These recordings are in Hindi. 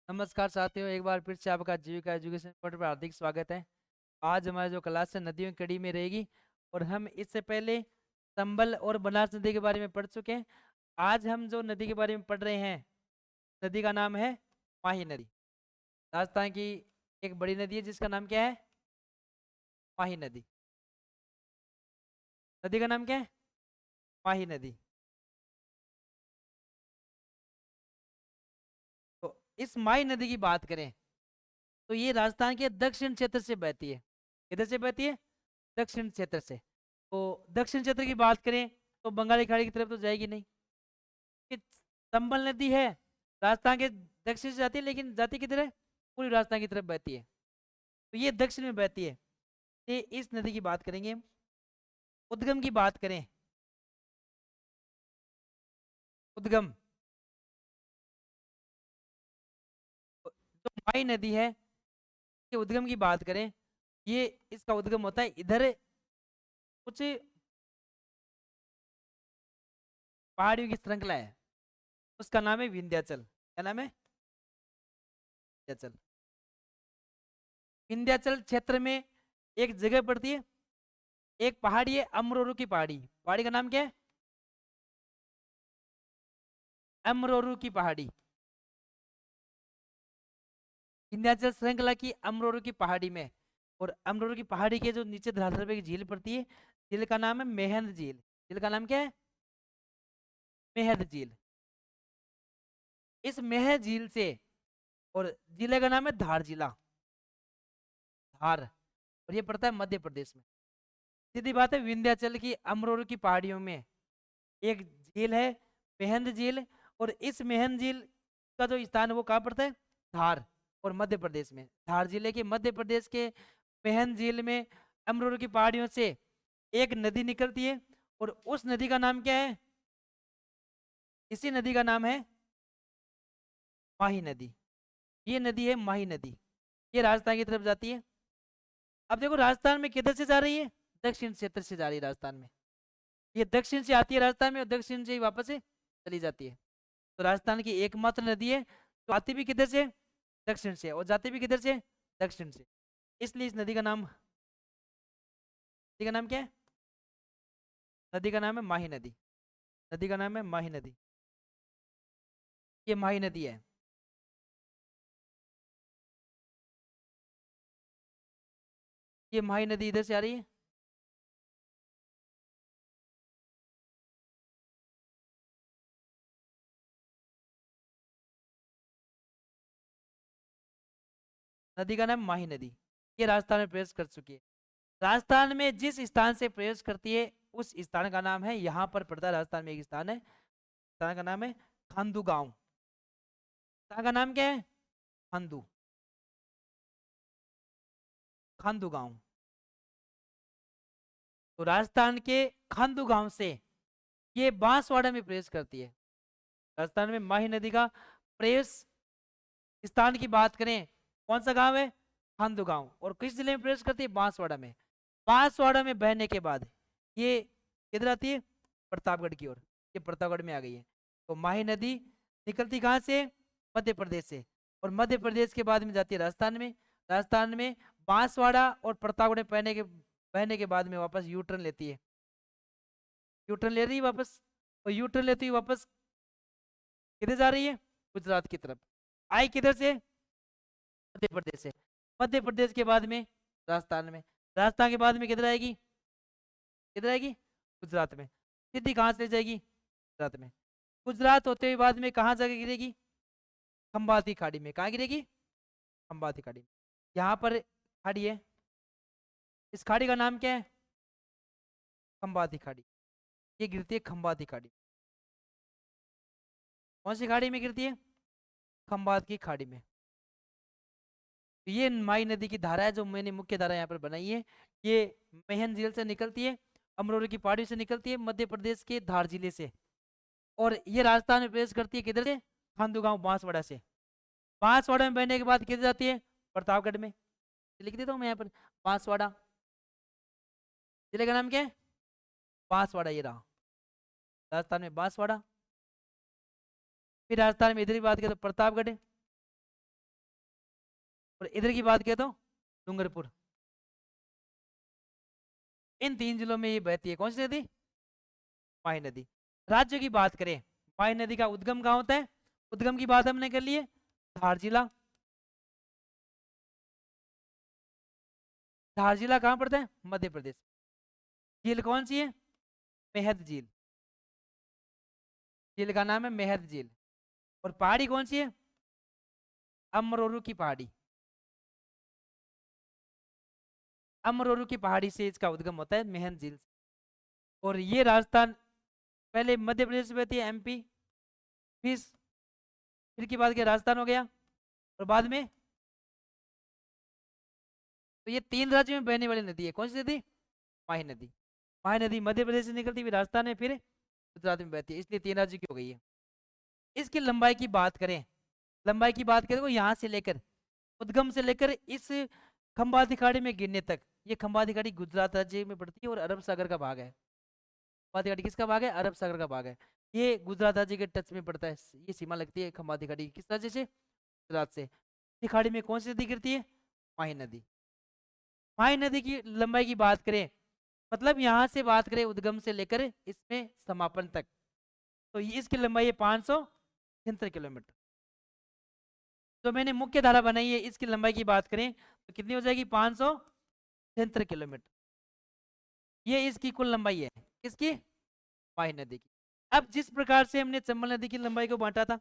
नमस्कार साथियों, एक बार फिर से आपका जीविका एजुकेशन पोर्टल पर हार्दिक स्वागत है। आज हमारी जो क्लास है नदियों की कड़ी में रहेगी और हम इससे पहले संबल और बनास नदी के बारे में पढ़ चुके हैं। आज हम जो नदी के बारे में पढ़ रहे हैं, नदी का नाम है माही नदी। राजस्थान की एक बड़ी नदी है जिसका नाम क्या है? माही नदी। नदी का नाम क्या है? माही नदी। तो इस माही नदी की बात करें तो ये राजस्थान के दक्षिण क्षेत्र से बहती है। किधर से बहती है? दक्षिण क्षेत्र से। तो दक्षिण क्षेत्र की बात करें तो बंगाली खाड़ी की तरफ तो जाएगी नहीं। कि चंबल नदी है, राजस्थान के दक्षिण से जाती है, लेकिन जाती किधर है? पूरी राजस्थान की तरफ बहती है। तो ये दक्षिण में बहती है। ये इस नदी की बात करेंगे हम। उद्गम की बात करें, उद्गम, जो माई नदी है के उद्गम की बात करें, ये इसका उद्गम होता है इधर कुछ पहाड़ियों की श्रृंखला है, उसका नाम है विंध्याचल। क्या नाम है? विंध्याचल। विंध्याचल क्षेत्र में एक जगह पड़ती है, एक पहाड़ी है अमरोरू की पहाड़ी। पहाड़ी का नाम क्या है? अमरोरू की पहाड़ी। विंध्याचल श्रृंखला की अमरोरू की पहाड़ी में, और अमरोरू की पहाड़ी के जो नीचे धरातल पे एक झील पड़ती है, झील का नाम है मेहंद झील। झील का नाम क्या है? मेहंद झील। इस मेहंद झील से, और जिले का नाम है धार जिला। धार। और ये पड़ता है मध्य प्रदेश में। सीधी बात है, विंध्याचल की अमरोरू की पहाड़ियों में एक झील है, मेहंद झील। और इस मेहंद झील का जो स्थान है वो कहाँ पड़ता है? धार, और मध्य प्रदेश में। धार जिले के मध्य प्रदेश के मेहंद झील में अमरोरू की पहाड़ियों से एक नदी निकलती है, और उस नदी का नाम क्या है? इसी नदी का नाम है माही नदी। ये नदी है माही नदी। ये राजस्थान की तरफ जाती है। अब देखो, राजस्थान में किधर से जा रही है? दक्षिण क्षेत्र से जा रही है राजस्थान में। ये दक्षिण से आती है राजस्थान में, और दक्षिण से ही वापस से चली जाती है। तो राजस्थान की एकमात्र नदी है तो आती भी किधर से? दक्षिण से, और जाती भी किधर से? दक्षिण से। इसलिए इस नदी का नाम क्या है? नदी का नाम है माही नदी। नदी का नाम है माही नदी। ये माही नदी है। ये माही नदी इधर से आ रही है। नदी का नाम माही नदी। ये राजस्थान में प्रवेश कर चुकी है। राजस्थान में जिस स्थान से प्रवेश करती है उस स्थान का नाम है, यहाँ पर पड़ता है राजस्थान में एक स्थान है, स्थान का नाम है खांदू गांव। स्थान का नाम क्या है? खांदू। खांदू गांव। तो राजस्थान के खांदू गांव से ये बांसवाड़ा में प्रवेश करती है। राजस्थान में माही नदी का प्रवेश स्थान की बात करें, कौन सा गांव है? खांदू गांव। और किस जिले में प्रवेश करती है? बांसवाड़ा में। बांसवाड़ा में बहने के बाद ये किधर आती है? प्रतापगढ़ की ओर। ये प्रतापगढ़ में आ गई है। तो माही नदी निकलती कहाँ से? मध्य प्रदेश से। और मध्य प्रदेश के बाद में जाती है राजस्थान में। राजस्थान में बांसवाड़ा और प्रतापगढ़ में बहने के बाद में वापस यू टर्न लेती है। यू टर्न ले रही है वापस। और यू टर्न लेती हुई वापस किधर जा रही है? गुजरात की तरफ। आई किधर से? मध्य प्रदेश से। मध्य प्रदेश के बाद में राजस्थान में। राजस्थान के बाद में किधर आएगी? किधर आएगी? गुजरात में। सीधी कहाँ से जाएगी? गुजरात में। गुजरात होते हुए बाद में कहाँ जाके गिरेगी? खंबाती खाड़ी में। कहाँ गिरेगी? खंबाती खाड़ी में। यहाँ पर खाड़ी है, इस खाड़ी का नाम क्या है? खंबाती खाड़ी। ये गिरती है खंबाती खाड़ी। कौन सी खाड़ी में गिरती है? खंबात की खाड़ी में। तो ये माई नदी की धारा है जो मैंने मुख्य धारा यहाँ पर बनाई है। ये मेहन झील से निकलती है, अमरोली की पहाड़ी से निकलती है, मध्य प्रदेश के धार जिले से। और ये राजस्थान में प्रवेश करती है किधर से? खांदू गांव बांसवाड़ा से। बांसवाड़ा में बहने के बाद किधर जाती है? प्रतापगढ़ में। लिख देता हूँ मैं यहाँ पर, बांसवाड़ा। जिले का नाम क्या है? बांसवाड़ा। ये रहा राजस्थान में बांसवाड़ा। फिर राजस्थान में इधर की बात करें तो प्रतापगढ़। और इधर की बात किया तो डूंगरपुर। इन 3 जिलों में ये बहती है। कौन सी नदी? माही नदी। राज्य की बात करें, माही नदी का उद्गम कहाँ होता है? उद्गम की बात हमने कर ली है, धार जिला। धार जिला कहाँ पड़ता है? मध्य प्रदेश। झील कौन सी है? मेहद झील। झील का नाम है मेहद झील। और पहाड़ी कौन सी है? अमरोरू की पहाड़ी। अमरोरू की पहाड़ी से इसका उद्गम होता है, मेहद झील से। और ये राजस्थान, पहले मध्य प्रदेश में बहती है, एमपी, फिर की बात किया राजस्थान हो गया, और बाद में तो ये 3 राज्यों में बहने वाली नदी है। कौन सी नदी? माही नदी। माही नदी मध्य प्रदेश से निकलती हुई राजस्थान में, फिर गुजरात में बहती है, इसलिए 3 राज्य की हो गई है। इसकी लंबाई की बात करें, लंबाई की बात करें तो यहाँ से लेकर, उद्गम से लेकर इस खंबाती खाड़ी में गिरने तक, ये खंबाती खाड़ी गुजरात राज्य में पड़ती है और अरब सागर का भाग है। खंबाती खाड़ी किसका भाग है? अरब सागर का भाग है। ये गुजरात राज्य के टच में पड़ता है, ये सीमा लगती है खंबाती खाड़ी किस राज्य से? गुजरात से। इस खाड़ी में कौन सी नदी गिरती है? माही नदी। माही नदी की लंबाई की बात करें, मतलब यहाँ से बात करें उद्गम से लेकर इसमें समापन तक, तो इसकी लंबाई है 576 किलोमीटर। तो मैंने मुख्य धारा बनाई है, इसकी लंबाई की बात करें तो कितनी हो जाएगी? 576 किलोमीटर। ये इसकी कुल लंबाई है, किसकी? माही नदी की। अब जिस प्रकार से हमने चंबल नदी की लंबाई को बांटा था,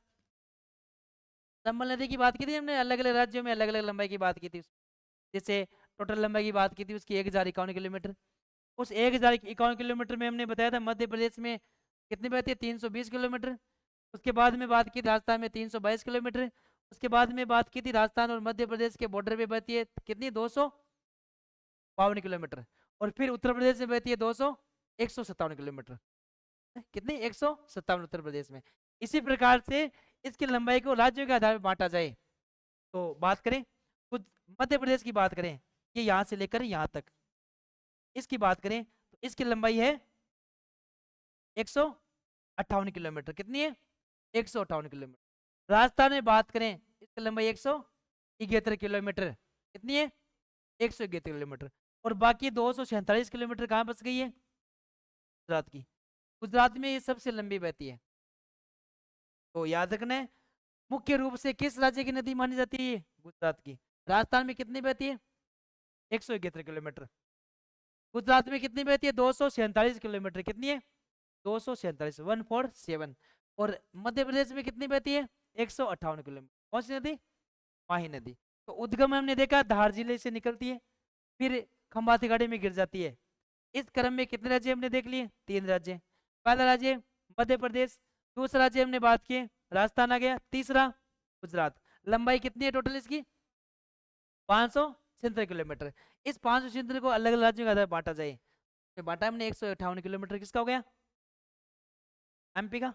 चंबल नदी की बात की थी हमने, अलग अलग राज्यों में अलग अलग लंबाई की बात की थी। जैसे टोटल लंबाई की बात की थी उसकी 1051 किलोमीटर। उस 1051 किलोमीटर में हमने बताया था मध्य प्रदेश में कितनी बहती है? 320 किलोमीटर। उसके बाद में बात की थी राजस्थान में 322 किलोमीटर। उसके बाद में बात की थी राजस्थान और मध्य प्रदेश के बॉर्डर पे बहती है कितनी? 252 किलोमीटर। और फिर उत्तर प्रदेश में बहती है 157 किलोमीटर। कितनी? 157 उत्तर प्रदेश में। इसी प्रकार से इसकी लंबाई को राज्यों के आधार पर बांटा जाए, तो बात करें कुछ मध्य प्रदेश की बात करें, ये यहाँ से लेकर यहाँ तक, इसकी बात करें तो इसकी लंबाई है 158 किलोमीटर। कितनी है? 158 किलोमीटर। राजस्थान में बात करें, इसकी लंबाई 171 किलोमीटर। कितनी है? 171 किलोमीटर। और बाकी 247 किलोमीटर कहाँ बच गई है? गुजरात की। गुजरात में ये सबसे लंबी बहती है। तो याद रखना है, मुख्य रूप से किस राज्य की नदी मानी जाती है? गुजरात की। राजस्थान में कितनी बहती है? 171 किलोमीटर। गुजरात में कितनी बहती है? 247 किलोमीटर। कितनी है? 247, 147। और मध्य प्रदेश में कितनी बहती है? 158 किलोमीटर। कौन सी नदी? माही नदी। तो उद्गम हमने देखा धार जिले से निकलती है, फिर खंबाती खाड़ी में गिर जाती है। इस क्रम में कितने राज्य हमने देख लिए? 3 राज्य। पहला राज्य मध्य प्रदेश, दूसरा राज्य हमने बात की राजस्थान आ गया, तीसरा गुजरात। लंबाई कितनी है टोटल इसकी? 576 किलोमीटर। इस 576 को अलग अलग राज्यों के आधार बांटा जाए, तो बांटा हमने 158 किलोमीटर, किसका हो गया? एमपी का।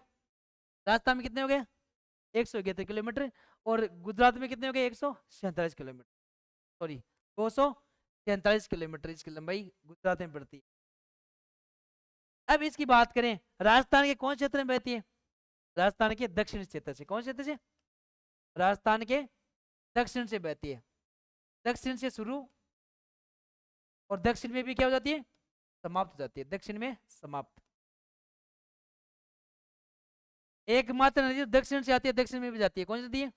राजस्थान में कितने हो गए? 171 किलोमीटर। और गुजरात में कितने हो गए? 147 किलोमीटर, सॉरी 243 किलोमीटर इसकी लंबाई गुजरात में पड़ती है। अब इसकी बात करें, राजस्थान के कौन क्षेत्र में बहती है? राजस्थान के दक्षिण क्षेत्र से। कौन क्षेत्र से? राजस्थान के दक्षिण से बहती है। दक्षिण से शुरू और दक्षिण में भी क्या हो जाती है? समाप्त हो जाती है। दक्षिण में समाप्त। एकमात्र नदी जो दक्षिण से आती है, दक्षिण में भी जाती है, कौन सी नदी है?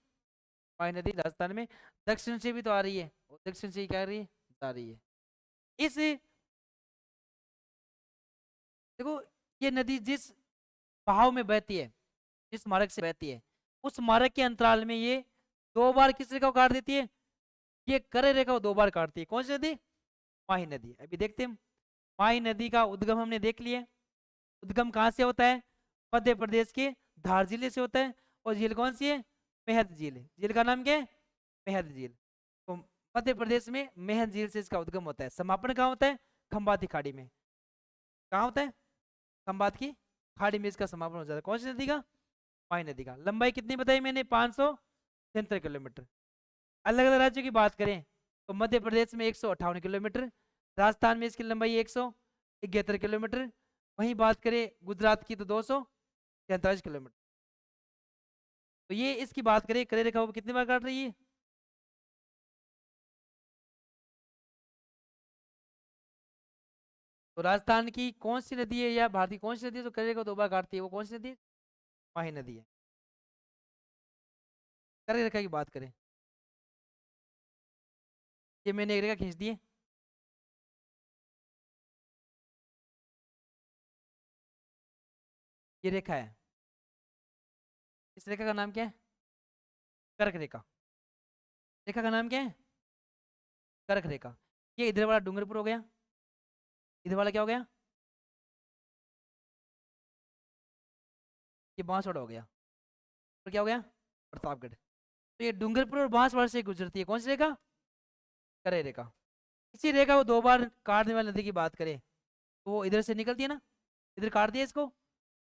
माही नदी। राजस्थान में दक्षिण से भी तो आ रही है, और दक्षिण से ही क्या आ रही है? जा रही है। इस देखो, ये नदी जिस बहाव में बहती है, जिस मार्ग से बहती है, उस मार्ग के अंतराल में ये 2 बार किस रेखा को काट देती है? ये करे रेखा को 2 बार काटती है। कौन सी नदी? माही नदी। अभी देखते हैं, माही नदी का उद्गम हमने देख लिया। उद्गम कहाँ से होता है? मध्य प्रदेश के धार जिले से होता है। और झील कौन सी है? मेहद झील। झील का नाम क्या है? मेहद झील। तो मध्य प्रदेश में मेहद झील से इसका उद्गम होता है। समापन कहाँ होता है? खंबाती खाड़ी में। कहाँ होता है? खंबात की खाड़ी में इसका समापन हो जाता है। कौन सी नदी का? माही नदी का। लंबाई कितनी बताई मैंने? 573 किलोमीटर। अलग अलग राज्यों की बात करें तो मध्य प्रदेश में 158 किलोमीटर, राजस्थान में इसकी लंबाई 171 किलोमीटर, वहीं बात करें गुजरात की तो 243 किलोमीटर। तो ये इसकी बात करें करे रेखा को कितनी बार काट रही है? तो राजस्थान की कौन सी नदी है या भारत की कौन सी नदी है जो करेरे को 2 बार काटती है, वो कौन सी नदी है? माही नदी है। करेरे रेखा की बात करें, ये मैंने एक रेखा खींच दी है, ये रेखा है, इस रेखा का नाम क्या है? कर्क रेखा। रेखा का नाम क्या है? कर्क रेखा। ये इधर वाला डूंगरपुर हो गया, इधर वाला क्या हो गया? ये बांसवाड़ा हो गया, और क्या हो गया? प्रतापगढ़। तो ये डूंगरपुर और बांसवाड़ा से गुजरती है, कौन सी रेखा? करे रेखा। इसी रेखा को 2 बार काटने वाली नदी की बात करें, तो वो इधर से निकलती है ना, इधर काट दिया इसको,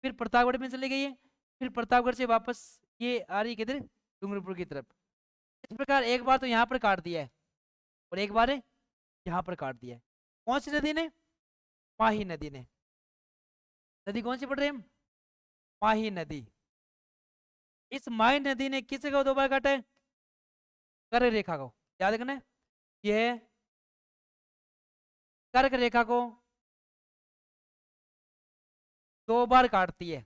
फिर प्रतापगढ़ में चली गई है, फिर प्रतापगढ़ से वापस ये आ रही है किधर? डूंगरपुर की तरफ। इस प्रकार एक बार तो यहाँ पर काट दिया है, और एक बार यहाँ पर काट दिया है। कौन सी नदी ने? माही नदी ने। नदी कौन सी पढ़ रहे हैं हम? माही नदी। इस माही नदी ने किस जगह को 2 बार काटा है? कर्क रेखा को। याद रखना है, यह कर्क रेखा को 2 बार काटती है।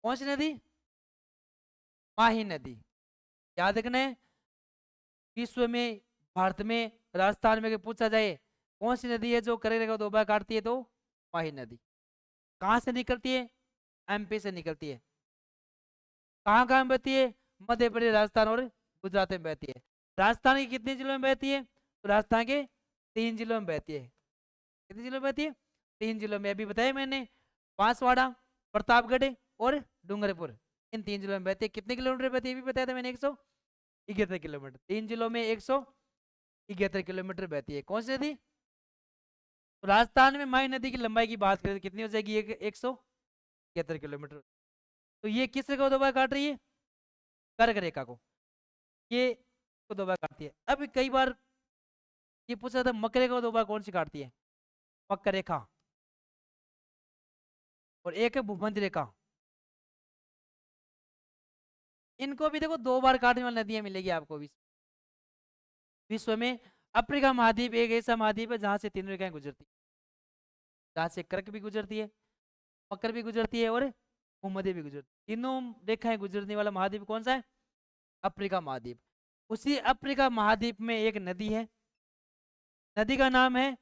कौन सी नदी? माही नदी। याद रखना है, विश्व में, भारत में, राजस्थान में अगर पूछा जाए कौन सी नदी है जो कर्क रेखा को 2 बार काटती है, तो माही नदी। कहाँ से निकलती है? एमपी से निकलती है। कहाँ कहाँ में बहती है? मध्य प्रदेश, राजस्थान और गुजरात में बहती है। राजस्थान के कितने जिलों में बहती है? तो राजस्थान के 3 जिलों में बहती है। कितने जिलों में बहती है? 3 जिलों में, अभी बताया मैंने, बांसवाड़ा, प्रतापगढ़ और डूंगरपुर, इन 3 जिलों में बहती है। कितने किलोमीटर बहती है भी बताया था मैंने? 171 किलोमीटर। 3 जिलों में 171 किलोमीटर बहती है। कौन सी नदी? तो राजस्थान में माही नदी की लंबाई की बात करें तो कितनी हो जाएगी? 171 किलोमीटर। तो ये किस रेखा को 2 बार काट रही है? कर्क रेखा को। ये को 2 बार काटती है। अब कई बार ये पूछा था मकर रेखा को 2 बार कौन सी काटती है? मकर रेखा। और एक है भूमध्य रेखा। इनको भी देखो 2 बार काटने वाली नदियां मिलेगी आपको भी विश्व में। अफ्रीका महाद्वीप एक ऐसा महाद्वीप है जहां से 3 रेखाएं गुजरती है, जहां से कर्क भी गुजरती है, मकर भी गुजरती है और भूमध्य भी गुजरती है। तीनों रेखाएं गुजरने वाला महाद्वीप कौन सा है? अफ्रीका महाद्वीप। उसी अफ्रीका महाद्वीप में एक नदी है, नदी का नाम है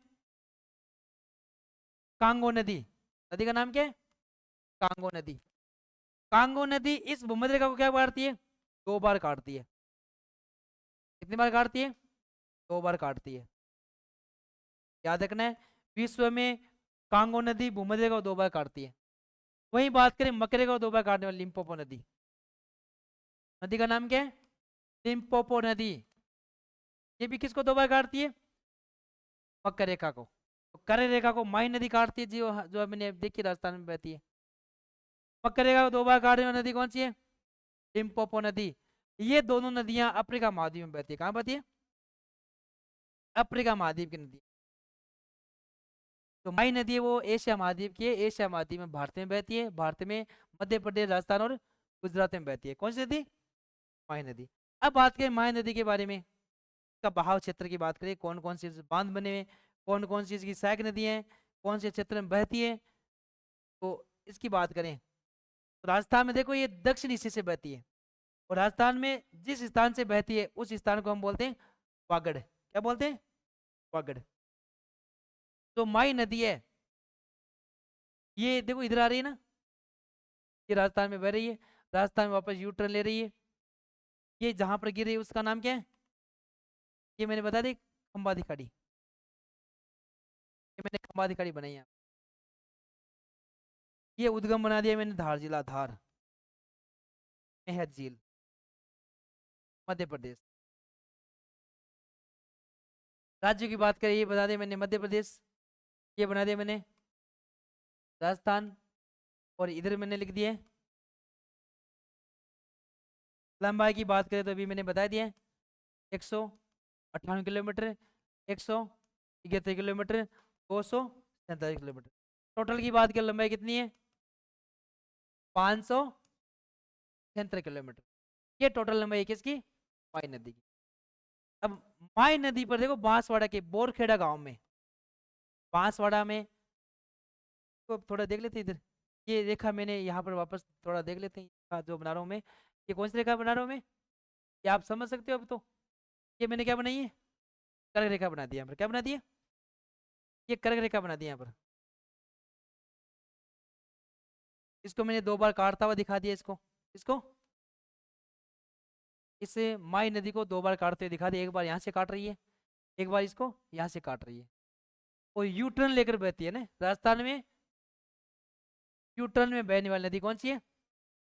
कांगो नदी। नदी का नाम क्या है? कांगो नदी। कांगो नदी इस भूमध्य रेखा को क्या काटती है? 2 बार काटती है। कितनी बार काटती है? 2 बार काटती है। याद रखना है, विश्व में कांगो नदी भूमध्य रेखा को 2 बार काटती है। वही बात करें मकर रेखा को 2 बार काटने वाली लिम्पोपो नदी, नदी का नाम क्या है? लिम्पोपो नदी। ये भी किसको 2 बार काटती है? मकर रेखा को। तो करे रेखा को माही नदी काटती है, जो जो मैंने देखी राजस्थान में बहती है। मकर रेखा को 2 बार काटने वाली नदी कौन सी है? लिम्पोपो नदी। ये दोनों नदियां अफ्रीका महाद्वीप में बहती है। कहाँ बहती है? अफ्रीका महाद्वीप की नदी। तो माही नदी है वो एशिया महाद्वीप की है, एशिया महाद्वीप में भारत में बहती है, भारत में मध्य प्रदेश, राजस्थान और गुजरात में बहती है। कौन सी नदी? माही नदी। अब बात करें माही नदी के बारे में, इसका बहाव क्षेत्र की बात करें, कौन कौन से बांध बने हुए, कौन कौन सी इसकी सहायक नदी है, कौन से क्षेत्र में बहती है, तो इसकी बात करें तो राजस्थान में देखो ये दक्षिण हिस्से से बहती है, और राजस्थान में जिस स्थान से बहती है उस स्थान को हम बोलते हैं वागड़। क्या बोलते हैं? वागड़। तो माई नदी है, ये देखो इधर आ रही है ना, ये राजस्थान में बह रही है, राजस्थान में वापस यू टर्न ले रही है। ये जहां पर गिर रही है उसका नाम क्या है? ये मैंने बता दी, खंबादी खाड़ी। ये मैंने खंबादी खाड़ी बनाई है। ये उद्गम बना दिया मैंने धार जिला, धार मेहत झील, मध्य प्रदेश। राज्य की बात करें, ये बता दिया मैंने मध्य प्रदेश, ये बना दिया मैंने राजस्थान, और इधर मैंने लिख दिया लंबाई की बात करें तो अभी मैंने बता दिया 158 किलोमीटर, 171 किलोमीटर, 247 किलोमीटर। टोटल की बात करें लंबाई कितनी है? 576 किलोमीटर। ये टोटल लंबाई है किसकी? माही नदी की। अब माई नदी पर देखो बांसवाड़ा के बोरखेड़ा गांव में, बांसवाड़ा में, तो अब थोड़ा देख लेते हैं इधर, ये रेखा मैंने यहाँ पर वापस थोड़ा देख लेते हैं, जो बना रहा हूँ मैं, ये कौन सी रेखा बना रहा हूँ मैं, ये आप समझ सकते हो अब तो। ये मैंने क्या बनाई है, कर्क रेखा बना दिया यहाँ पर, क्या बना दिया, ये कर्क रेखा बना दिया यहाँ पर। इसको मैंने 2 बार काटता हुआ दिखा दिया, इसको इसको इस माई नदी को 2 बार काटते हुए दिखा दिया, एक बार यहाँ से काट रही है, एक बार इसको यहाँ से काट रही है, और यू टर्न लेकर बहती है ना राजस्थान में, यू टर्न में बहने वाली नदी कौन सी है,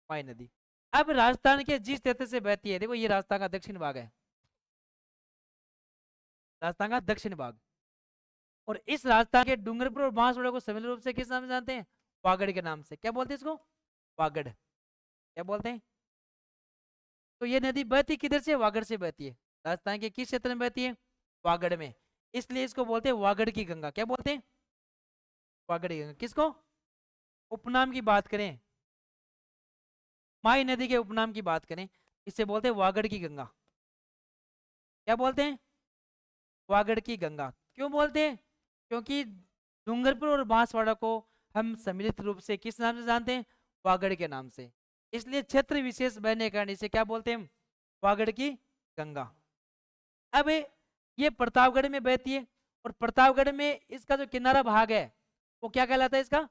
माई नदी। अब राजस्थान के जिस क्षेत्र से बहती है, देखो ये राजस्थान का दक्षिण भाग है, राजस्थान का दक्षिण भाग, और इस राजस्थान के डूंगरपुर और बांसवाड़ा को सम्मिलित रूप से किस नाम से जानते हैं, वागड़ के नाम से, क्या बोलते हैं इसको, वागड़, क्या बोलते हैं। तो ये नदी बहती किधर से, वागड़ से बहती है, राजस्थान के किस क्षेत्र में बहती है, वागड़ में, इसलिए इसको बोलते हैं वागड़ की गंगा, क्या बोलते हैं, वागड़ की गंगा। किसको, उपनाम की बात करें, माई नदी के उपनाम की बात करें, इसे बोलते हैं वागड़ की गंगा, क्या बोलते हैं, वागड़ की गंगा। क्यों बोलते हैं, क्योंकि डूंगरपुर और बांसवाड़ा को हम सम्मिलित रूप से किस नाम से जानते हैं, वागड़ के नाम से, इसलिए क्षेत्र विशेष बहने के कारण इसे क्या बोलते हैं, वागड़ की गंगा। अब ये प्रतापगढ़ में बहती है, और प्रतापगढ़ में इसका जो किनारा भाग है वो क्या कहलाता है, इसका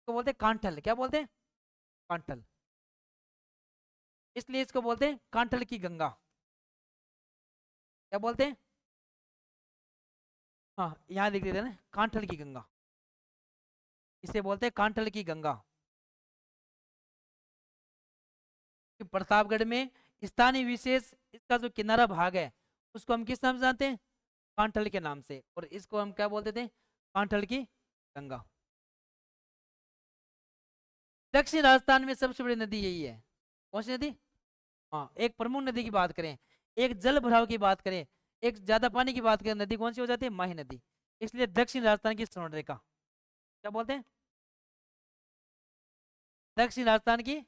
तो बोलते हैं कांठल, क्या बोलते हैं, कांठल, इसलिए इसको बोलते हैं कांठल की गंगा, क्या बोलते हैं, हाँ यहाँ लिख देते हैं ना, कांठल की गंगा, इसे बोलते हैं कांठल की गंगा। कि प्रतापगढ़ में स्थानीय विशेष इसका जो किनारा भाग है उसको हम किस नाम से जानते हैं, कांठल के नाम से, और इसको हम क्या बोलते थे, कांठल की गंगा। दक्षिण राजस्थान में सबसे बड़ी नदी यही है, कौन सी नदी, हाँ एक प्रमुख नदी की बात करें, एक जल भराव की बात करें, एक ज्यादा पानी की बात करें, नदी कौन सी हो जाती है, माही नदी, इसलिए दक्षिण राजस्थान की स्वर्ण रेखा, क्या बोलते हैं, दक्षिण राजस्थान की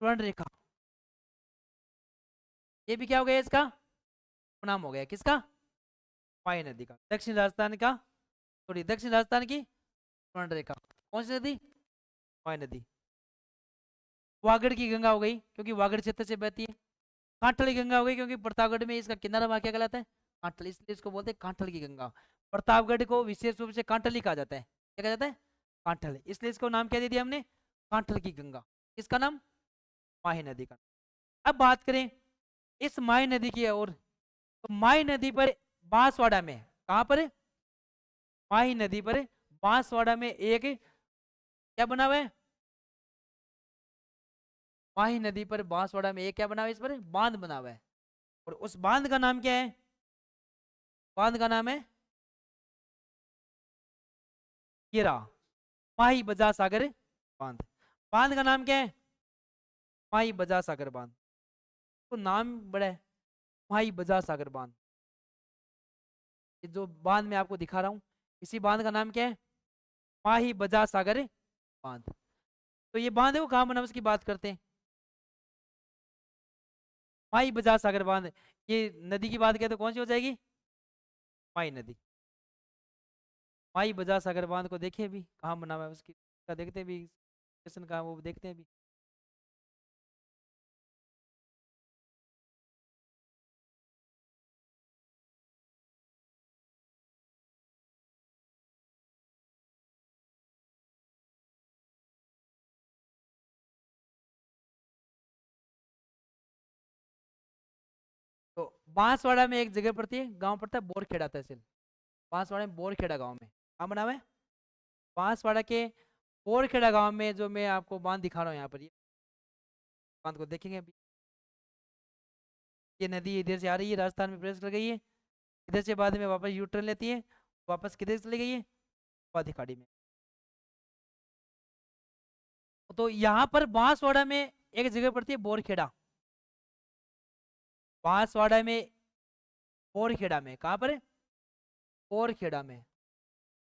स्वर्ण रेखा, ये भी क्या हो गया इसका नाम हो गया, किसका, माही नदी का, दक्षिण राजस्थान का, सॉरी दक्षिण राजस्थान की स्वर्ण रेखा, कौन सी नदी, माही नदी। वागड़ की गंगा हो गई क्योंकि वागड़ क्षेत्र से बहती है, कांठल की गंगा हो गई क्योंकि प्रतापगढ़ में इसका किनारा भाग क्या कहलाता है, कांठल, इसलिए इसको बोलते हैं कांठल की गंगा। प्रतापगढ़ को विशेष रूप से कांठल ही कहा जाता है, क्या कहा जाता है, कांठल, इसलिए इसको नाम क्या दे दिया हमने, कांठल की गंगा, इसका नाम माही नदी का। अब बात करें इस माही नदी की और, तो माही नदी पर बांसवाड़ा में, कहां पर, माही नदी पर बांसवाड़ा में एक क्या बना हुआ है, माही नदी पर बांसवाड़ा में एक क्या बना हुआ है, इस पर बांध बना हुआ है, और उस बांध का नाम क्या है, बांध का नाम है ये रहा, माही बजा सागर बांध, बांध का नाम क्या है, माही बजा सागर बांध, तो नाम बड़ा है, माही बजा सागर बांध, ये जो बांध मैं आपको दिखा रहा हूँ इसी बांध का नाम क्या है, माही बजा सागर बांध। तो ये बांध है वो कहाँ बना उसकी बात करते हैं, माही बजा सागर बांध, ये नदी की बात करें तो कौन सी हो जाएगी, माही नदी। माही बजा सागर बांध को देखे भी कहाँ बना हुआ है उसकी का देखते हैं भी, स्टेशन कहाँ वो देखते हैं भी। तो बांसवाड़ा में एक जगह पड़ती है, गांव पड़ता है बोरखेड़ा तहसील, बांसवाड़ा में बोरखेड़ा गांव में कहाँ बना हुआ है, बांसवाड़ा के बोरखेड़ा गांव में जो मैं आपको बांध दिखा रहा हूँ यहाँ पर, ये बांध को देखेंगे अभी, ये नदी इधर से आ रही है राजस्थान में प्रवेश कर गई है, इधर से बाद में वापस यू टर्न लेती है, वापस किधर चली गई है, वादी खाड़ी में। तो यहाँ पर बांसवाड़ा में एक जगह पड़ती है बोरखेड़ा, बांसवाड़ा में, बोरखेड़ा में कहाँ पर है, बोरखेड़ा में,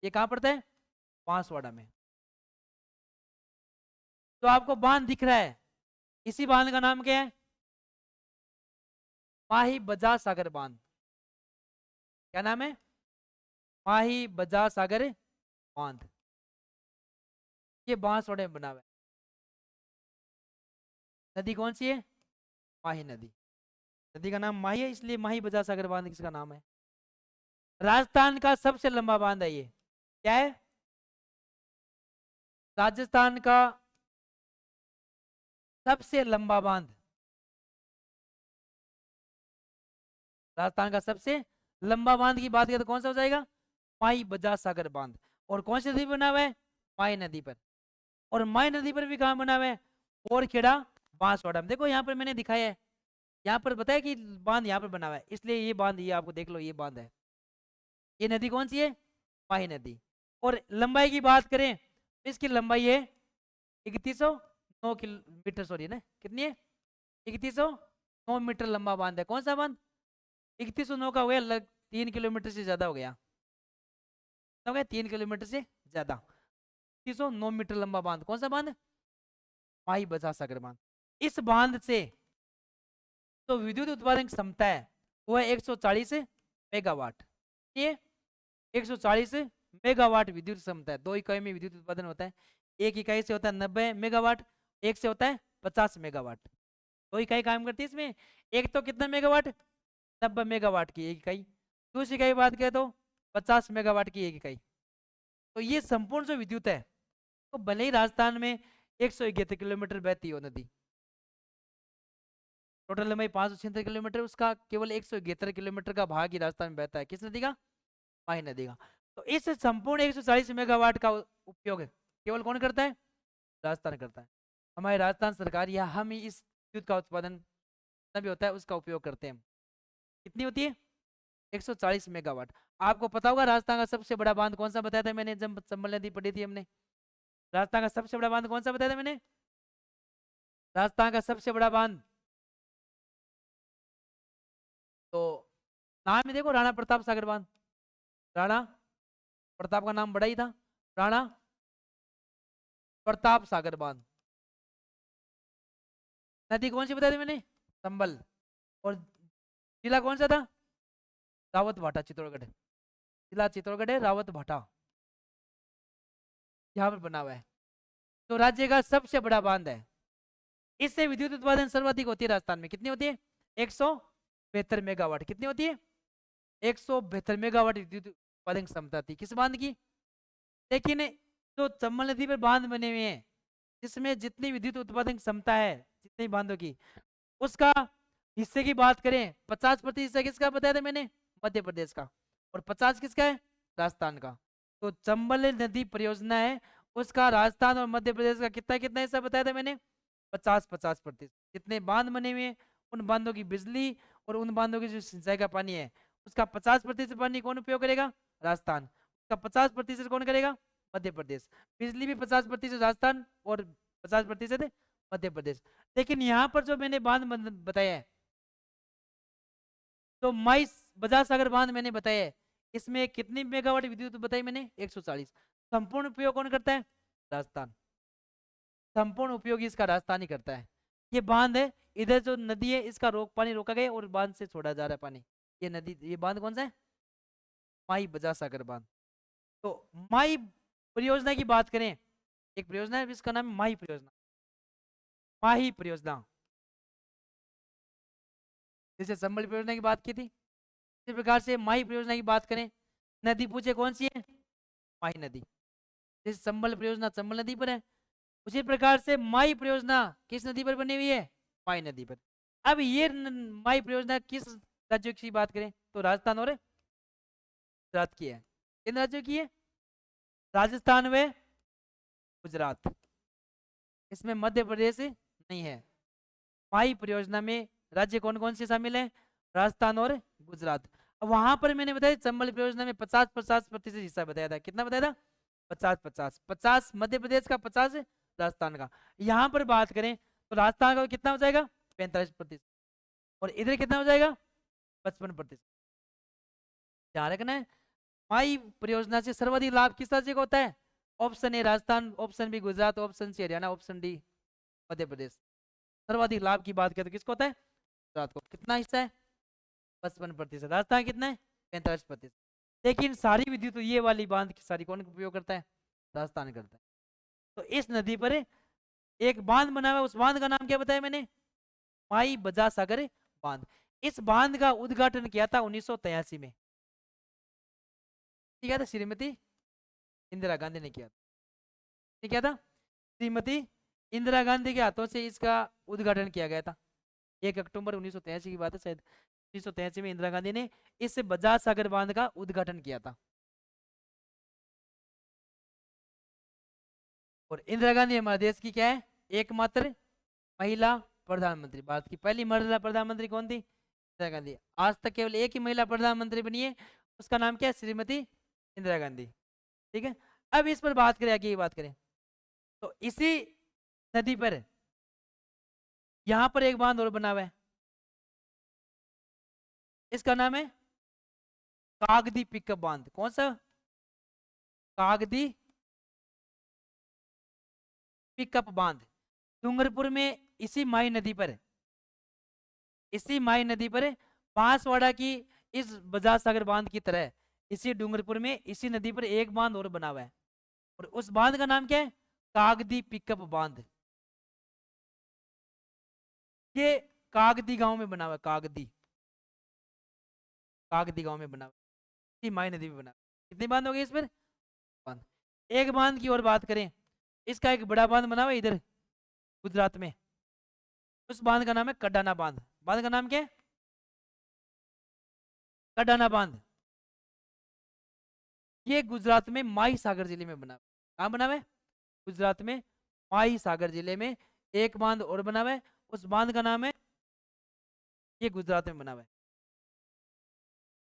ये कहाँ पड़ता है, बांसवाड़ा में। तो आपको बांध दिख रहा है, इसी बांध का नाम क्या है, माही बजा सागर बांध। क्या नाम है? माही बजा सागर बांध। ये बांसवाड़े में बना हुआ है। नदी कौन सी है? माही नदी। नदी का नाम माही है, इसलिए माही बजा सागर बांध किसका नाम है? राजस्थान का सबसे लंबा बांध है ये। क्या है? राजस्थान का सबसे लंबा बांध। राजस्थान का सबसे लंबा बांध की बात करें तो कौन सा हो जाएगा? माही बजा सागर बांध। और कौन सी नदी पर बना हुआ है? माही नदी पर। और माही नदी पर भी कहाँ बना हुआ है? ओरखेड़ा बांसवाड़ा में। देखो यहाँ पर मैंने दिखाया है, यहाँ पर बताया कि बांध यहाँ पर बना हुआ है, इसलिए ये बांध, ये आपको देख लो, ये बांध है। ये नदी कौन सी है? माही नदी। और लंबाई की बात करें तो इसकी लंबाई है 3109 किलोमीटर, सॉरी ना, कितनी है? 3109 मीटर लंबा बांध है। कौन सा बांध? 3109 का हो गया, 3 किलोमीटर से ज्यादा हो गया। हो गया 3 किलोमीटर से ज्यादा। 3109 मीटर लंबा बांध, कौन सा बांध? माही बजा सागर बांध। इस बांध से तो विद्युत उत्पादन क्षमता है वो है 140 मेगावाट। ये 140 मेगावाट विद्युत क्षमता है। 2 इकाई में विद्युत उत्पादन होता है। एक इकाई से होता है 90 मेगावाट, एक से होता है 50 मेगावाट। 2 इकाई काम करती है इसमें। एक तो कितना मेगावाट? 90 मेगावाट की एक इकाई। दूसरी इकाई बात करें तो 50 मेगावाट की एक इकाई। तो ये संपूर्ण जो विद्युत है, तो भले ही राजस्थान में 171 किलोमीटर बहती हो नदी, टोटल लंबाई 576 किलोमीटर, उसका केवल 171 किलोमीटर का भाग ही राजस्थान में बहता है। किस नदी का? माही नदी का। तो इस संपूर्ण 140 मेगावाट का उपयोग केवल कौन करता है? राजस्थान करता है। हमारी राजस्थान सरकार या हम ही इस विद्युत का उत्पादन जितना भी होता है उसका उपयोग करते हैं। कितनी होती है? 140 मेगावाट। आपको पता होगा राजस्थान का सबसे बड़ा बांध कौन सा बताया था मैंने जब चंबल नदी पढ़ी थी हमने? राजस्थान का सबसे बड़ा बांध कौन सा बताया था मैंने? राजस्थान का सबसे बड़ा बांध, तो नाम में देखो, राणा प्रताप सागर बांध। राणा प्रताप का नाम बड़ा ही था, राणा प्रताप सागर बांध। नदी कौन सी बताई थी मैंने? चंबल। और जिला कौन सा था? रावत भाटा चित्तौड़गढ़। जिला चित्तौड़गढ़ है, रावत भाटा यहाँ पर बना हुआ है। तो राज्य का सबसे बड़ा बांध है। इससे विद्युत उत्पादन सर्वाधिक होती है राजस्थान में। कितनी होती है? 172 मेगावाट। कितनी होती है? 172 मेगावाट विद्युत उत्पादन क्षमता थी किस बांध की? लेकिन जो चंबल नदी पर बांध बने हुए हैं जिसमें जितनी विद्युत उत्पादन क्षमता है जितनी बांधों की, उसका हिस्से की बात करें 50% किसका बताया था मैंने? मध्य प्रदेश का। और 50 किसका है? राजस्थान का। तो चंबल नदी परियोजना है, उसका राजस्थान और मध्य प्रदेश का कितना कितना हिस्सा बताया था मैंने? 50-50%। जितने बांध बने हुए हैं उन बांधों की बिजली और उन बांधों की जो सिंचाई का पानी है उसका 50% पानी कौन उपयोग करेगा? राजस्थान। उसका 50% कौन करेगा? मध्य प्रदेश। बिजली भी 50% राजस्थान और 50% मध्य प्रदेश। लेकिन यहाँ पर जो मैंने बांध बताया है, तो माई बजाज सागर बांध मैंने बताया है, इसमें कितनी मेगावाट विद्युत बताई मैंने? 140। संपूर्ण उपयोग कौन करता है? राजस्थान। संपूर्ण उपयोग इसका राजस्थान ही करता है। ये बांध है, इधर जो नदी है इसका पानी रोका गया और बांध से छोड़ा जा रहा है पानी। ये नदी, ये बांध कौन सा है? माई बजाज सागर बांध। तो माई परियोजना की बात करें, एक परियोजना है जिसका नाम है माही परियोजना। माही परियोजना, जैसे संबल परियोजना की बात की थी, इसी प्रकार से माही परियोजना की बात करें, नदी पूछे कौन सी है? माही नदी। जैसे संबल परियोजना संबल नदी पर है, उसी प्रकार से माही परियोजना किस नदी पर बनी हुई है? माही नदी पर। अब ये माही परियोजना किस राज्यों की बात करें तो राजस्थान और गुजरात की है। किन राज्यों की है? राजस्थान व गुजरात। इसमें मध्य प्रदेश नहीं है। माही परियोजना में राज्य कौन कौन से शामिल है? राजस्थान और गुजरात। अब वहां पर मैंने बताया चंबल परियोजना में 50-50% हिस्सा बताया था। कितना बताया था? 50-50। 50 मध्य प्रदेश का, 50 राजस्थान का। यहाँ पर बात करें तो राजस्थान का कितना हो जाएगा? 45%। और इधर कितना हो जाएगा? 55%। ध्यान रखना है, माई परियोजना से सर्वाधिक लाभ किस राज्य को होता है? Option A Rajasthan, option B Gujarat, option C Haryana, option D Madhya Pradesh. सर्वाधिक लाभ की बात करें तो किसको होता है? गुजरात को। कितना हिस्सा है? 55%। राजस्थान कितना है? 45%। लेकिन सारी विद्युत तो ये वाली बांध की सारी कौन उपयोग करता है? राजस्थान करता है। तो इस नदी पर एक बांध बना हुआ है, उस बांध का नाम क्या बताया मैंने? माई बजा सागर बांध। इस बांध का उद्घाटन किया था 1983 में। ठीक है, श्रीमती इंदिरा गांधी ने किया था। ठीक है था, श्रीमती इंदिरा गांधी के हाथों से इसका उद्घाटन किया गया था। 1 अक्टूबर 1983 की बात है शायद। 1983 में इंदिरा गांधी ने इस बजाज सागर बांध का उद्घाटन किया था। और इंदिरा गांधी हमारे देश की क्या है? एकमात्र महिला प्रधानमंत्री। भारत की पहली महिला प्रधानमंत्री कौन थी? इंदिरा गांधी। आज तक केवल एक ही महिला प्रधानमंत्री बनी है, उसका नाम क्या है? श्रीमती इंदिरा गांधी। ठीक है, अब इस पर बात करें, आगे बात करें तो इसी नदी पर यहां पर एक बांध और बना हुआ है, इसका नाम है कागदी पिकअप बांध। कौन सा? कागदी पिकअप बांध। डूंगरपुर में इसी माई नदी पर, इसी माई नदी पर बांसवाड़ा की इस बजाज सागर बांध की तरह इसी डूंगरपुर में इसी नदी पर एक बांध और बना हुआ है, और उस बांध का नाम क्या है? कागदी पिकअप बांध। ये कागदी गांव में बना हुआ है, कागदी, कागदी गांव में बना हुआ है, इसी माई नदी में बना हुआ है। कितने बांध हो गए इस पर? बांध। एक बांध की और बात करें, इसका एक बड़ा बांध बना हुआ है इधर गुजरात में, उस बांध का नाम है कडाना बांध। बांध का नाम क्या है? कडाना बांध। ये गुजरात में माही सागर जिले में बना। कहाँ बना हुआ है? गुजरात में माही सागर जिले में एक बांध और बना हुआ है, उस बांध का नाम है, ये गुजरात में बना हुआ है।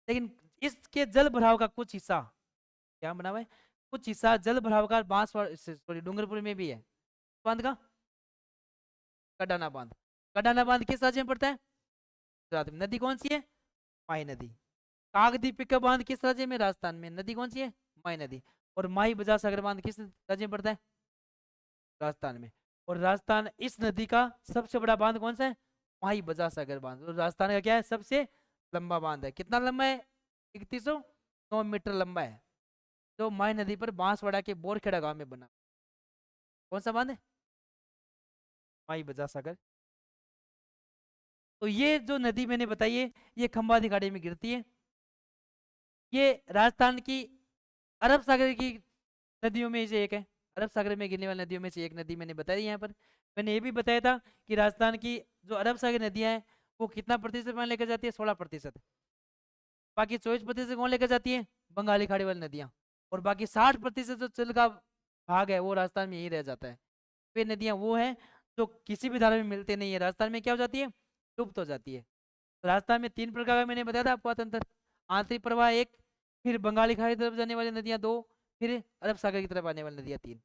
लेकिन इसके जल भराव का कुछ हिस्सा क्या बना हुआ है? कुछ हिस्सा जल भराव का बांसवाड़ा सॉरी डूंगरपुर में भी है। बांध का कडाना बांध। कडाना बांध किस राज्य में पड़ता है? गुजरात में। नदी कौन सी है? माही नदी। कागदी पिकअप बांध किस राज्य में? राजस्थान में। नदी कौन सी है? माही नदी। और माही बजाज सागर बांध किस राज्य में पड़ता है? राजस्थान में। और राजस्थान, इस नदी का सबसे बड़ा बांध कौन सा है? माही बजाज सागर बांध। और राजस्थान का क्या है? सबसे लंबा बांध है। कितना लंबा है? 3109 मीटर लंबा है, जो माही नदी पर बांसवाड़ा के बोरखेड़ा गांव में बना। कौन सा बांध है? माही बजाज सागर। तो ये जो नदी मैंने बताई है, ये खंबाती खाड़ी में गिरती है। ये राजस्थान की अरब सागर की नदियों में से एक है। अरब सागर में गिरने वाली नदियों में से एक नदी मैंने बताई यहाँ पर। मैंने ये भी बताया था कि राजस्थान की जो अरब सागर नदियाँ हैं वो कितना प्रतिशत पानी लेकर जाती है? 16%। बाकी 24% कौन लेकर जाती है? बंगाली खाड़ी वाली नदियाँ। और बाकी 60% जो जल का भाग है वो राजस्थान में यही रह जाता है। वे नदियाँ वो हैं जो किसी भी धारा में मिलते नहीं है, राजस्थान में क्या हो जाती है? लुप्त हो जाती है। तो राजस्थान में 3 प्रकार का मैंने बताया था आपको तंत्र। आंतरिक प्रवाह 1, फिर बंगाली खाड़ी की तरफ जाने वाली नदियाँ 2, फिर अरब सागर की तरफ आने वाली नदियाँ 3।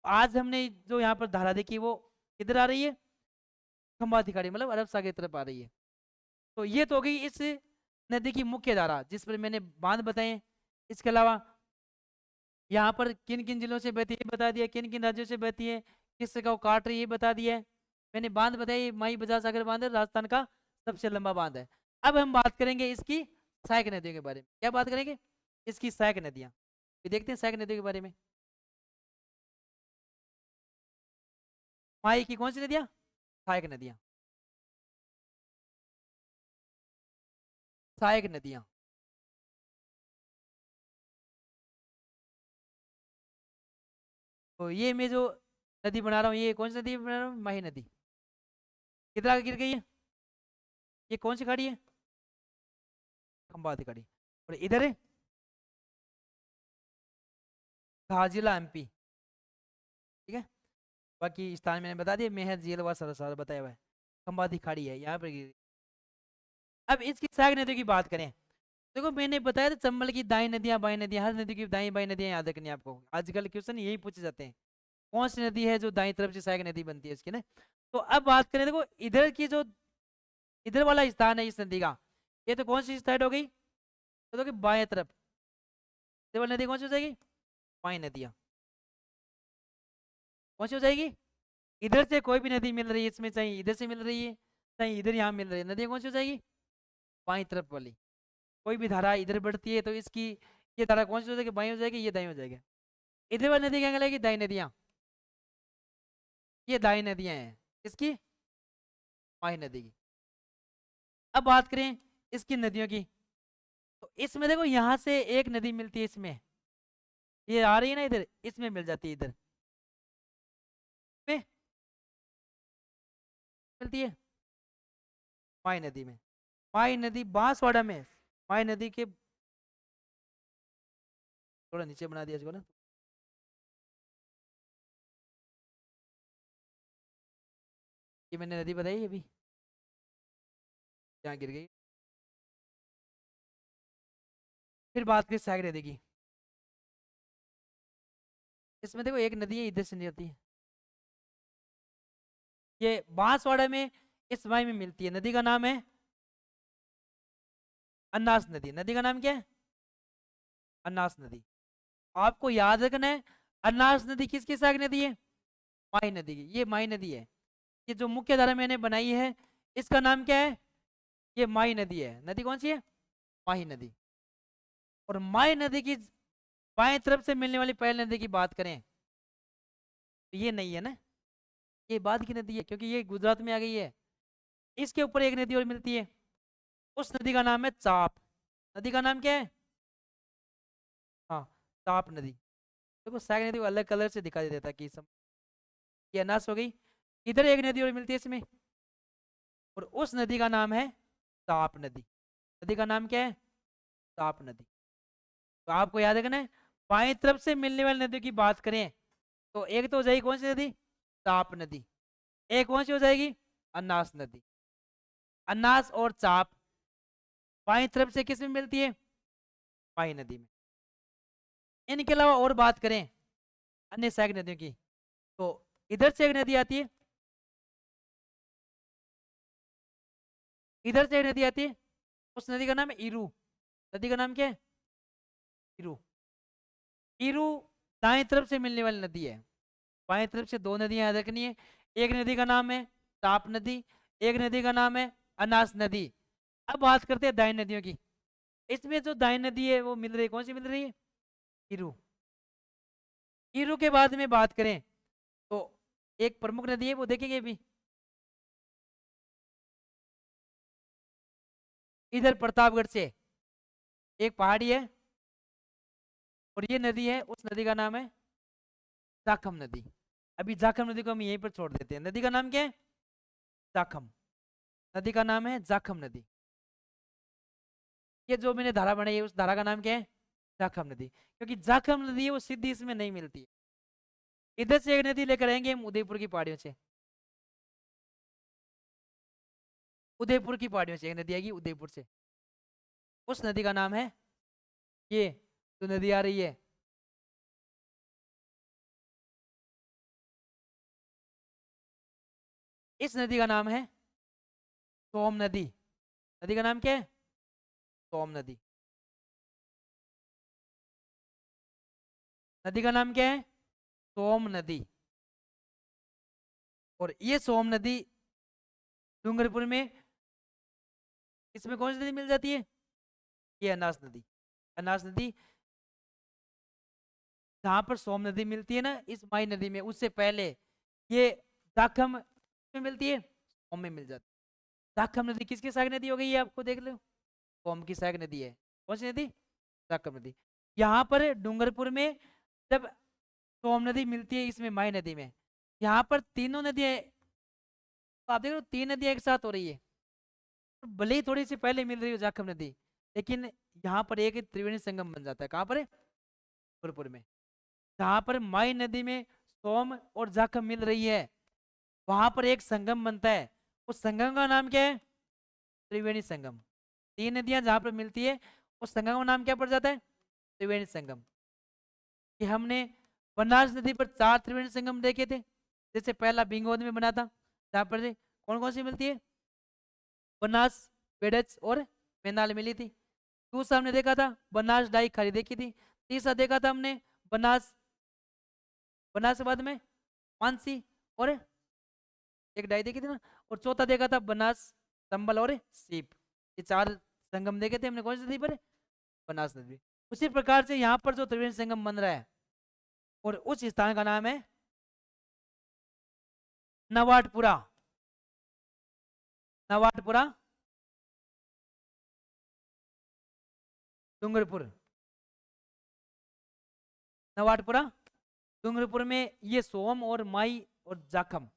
आज हमने जो यहाँ पर धारा देखी वो किधर आ रही है? खंबाती खाड़ी मतलब अरब सागर की तरफ आ रही है। तो ये तो हो गई इस नदी की मुख्य धारा जिस पर मैंने बांध बताए। इसके अलावा यहाँ पर किन किन जिलों से बहती है बता दिया, किन किन राज्यों से बहती है, किस जगह को काट रही है बता दिया है। मैंने बांध बताई, माई बजाज सागर बांध है, राजस्थान का सबसे लंबा बांध है। अब हम बात करेंगे इसकी सहायक नदियों के बारे में। क्या बात करेंगे? इसकी सहायक नदियाँ। देखते हैं सहायक नदियों के बारे में। माई की कौन सी नदियाँ? सहायक नदियाँ। सहायक नदियाँ। तो ये मैं जो नदी बना रहा हूँ, ये कौन सी नदी बना रहा हूँ? माही नदी। कितना आगे गिर गई है? ये कौन सी खाड़ी है? खंबाती खाड़ी। और इधर है घाजिला एमपी। ठीक है, बाकी स्थान मैंने बता दिया, मेहर झील व सरसार बताया हुआ है। खंबाती खाड़ी है यहाँ पर गिरी। अब इसकी सहायक नदियों की बात करें, देखो मैंने बताया था चंबल की दाई नदियां बाई नदियां, हर नदी की दाई बाई नदियां याद रखनी है आपको। आजकल क्वेश्चन यही पूछे जाते हैं, कौन सी नदी है जो दाई तरफ से सहायक नदी बनती है इसकी ना। तो अब बात करें, देखो इधर की जो इधर वाला स्थान है इस नदी का, ये तो कौन सी साइड हो गई? तो देखो बाएं तरफ इधर वाली नदी कौन सी हो जाएगी? बाई नदियां। कौन सी हो जाएगी? इधर से कोई भी नदी मिल रही है इसमें, चाहे इधर से मिल रही है चाहे इधर यहाँ मिल रही है, नदी कौन सी हो जाएगी? बाई तरफ वाली। कोई भी धारा इधर बढ़ती है तो इसकी ये धारा कौन सी हो जाएगी, बाई हो जाएगी, ये दाई हो जाएगी। इधर वाली नदी क्या कहलाएगी, दाई नदियां। ये दाई नदियां हैं इसकी, बाई नदी की। अब बात करें इसकी नदियों की, तो इसमें देखो यहां से एक नदी मिलती है, इसमें ये आ रही है ना इधर, इसमें मिल जाती है, इधर में मिलती है माई नदी में। माई नदी बांसवाड़ा में, माई नदी के थोड़ा नीचे बना दिया इसको ना, ये मैंने नदी बताई अभी, यहाँ गिर गई। फिर बात करें सहायक नदी की, इसमें देखो एक नदी है इधर से निकलती है, ये बांसवाड़ा में इस माई में मिलती है। नदी का नाम है अन्नास नदी। नदी का नाम क्या है, अन्नास नदी। आपको याद रखना है अन्नास नदी किसकी सहायक नदी है, माई नदी की। ये माई नदी है, ये जो मुख्य धारा मैंने बनाई है इसका नाम क्या है, ये माई नदी है। नदी कौन सी है, माही नदी। और माई नदी की बाएं तरफ से मिलने वाली पहली नदी की बात करें तो ये नहीं है ना, ये बाद की नदी है, क्योंकि ये गुजरात में आ गई है। इसके ऊपर एक नदी और मिलती है, उस नदी का नाम है चाप। नदी का नाम क्या है, हाँ, चाप नदी। देखो सहायक नदी को अलग कलर से दिखाई देता है कि ये अनास हो गई। इधर एक नदी और मिलती है इसमें, और उस नदी का नाम है ताप नदी। नदी का नाम क्या है, ताप नदी। तो आपको याद रखना है, बाएं तरफ से मिलने वाली नदियों की बात करें तो एक तो हो जाएगी कौन सी नदी, ताप नदी। एक कौन सी हो जाएगी, अन्नास नदी। अन्नास और चाप बाएं तरफ से किस में मिलती है, माही नदी में। इनके अलावा और बात करें अन्य सहायक नदियों की, तो इधर से एक नदी आती है, इधर से एक नदी आती है, उस नदी का नाम है इरू। नदी का नाम क्या है, इरू। इरू दाएं तरफ से मिलने वाली नदी है। बाएं तरफ से दो नदियां याद रखनी है, एक नदी का नाम है ताप नदी, एक नदी का नाम है अनास नदी। अब बात करते हैं दाएं नदियों की। इसमें जो दाएं नदी है वो मिल रही है, कौन सी मिल रही है, इरू। इरू के बाद में बात करें तो एक प्रमुख नदी है, वो देखेंगे भी, इधर प्रतापगढ़ से एक पहाड़ी है, और ये नदी है, उस नदी का नाम है जाखम नदी। अभी जाखम नदी को हम यहीं पर छोड़ देते हैं। नदी का नाम क्या है, जाखम। नदी का नाम है जाखम नदी। ये जो मैंने धारा बनाई है उस धारा का नाम क्या है, जाखम नदी। क्योंकि जाखम नदी है वो सीधी इसमें नहीं मिलती है। इधर से एक नदी लेकर आएंगे हम उदयपुर की पहाड़ियों से, उदयपुर की पहाड़ियों से एक नदी आएगी उदयपुर से, उस नदी का नाम है, ये जो नदी आ रही है, इस नदी का नाम है सोम नदी। नदी का नाम क्या है, सोम नदी। नदी का नाम क्या है, सोम नदी। और ये सोम नदी डूंगरपुर में, इसमें कौन सी नदी मिल जाती है, ये अनास नदी। अनास नदी जहां पर सोम नदी मिलती है ना इस माई नदी में, उससे पहले ये दाखम में मिलती है, सोम में मिल जाती है। दाखम नदी किसकी सहायक नदी हो गई है, आपको देख लो, सोम की सहायक नदी है। कौन सी नदी, दाखम नदी। यहाँ पर डूंगरपुर में जब सोम नदी मिलती है इसमें माई नदी में, यहाँ पर तीनों नदियां, तो आप देख रहे हो तीन नदियां एक साथ हो रही है। तो भले ही थोड़ी सी पहले मिल रही हो जाखम नदी, लेकिन यहाँ पर एक त्रिवेणी संगम बन जाता है। कहाँ पर है, डूंगरपुर में। जहाँ पर माई नदी में सोम और जाखम मिल रही है, वहां पर एक संगम बनता है। उस संगम का नाम क्या है, त्रिवेणी संगम। तीन नदियां जहां पर मिलती है उस संगम का नाम क्या पड़ जाता है, त्रिवेणी संगम। कि हमने बनास नदी पर 4 त्रिवेणी संगम देखे थे। जैसे पहला बिंगोद में बना था, जहाँ पर कौन कौन सी मिलती है, बनास, बेडच और मैनाल मिली थी। दूसरा हमने देखा था बनास डाई खारी देखी थी। तीसरा देखा था हमने बनास, बनास के बाद में मानसी और एक डाई देखी थी ना। और चौथा देखा था बनास, संबल और सीप। ये 4 संगम देखे थे हमने कौन सी नदी पर, बनास नदी। उसी प्रकार से यहाँ पर जो त्रिवेणी संगम बन रहा है और उस स्थान का नाम है नवाटपुरा। नवाटपुरा डूंगरपुर, नवाटपुरा डूंगरपुर में ये सोम और माई और जाखम,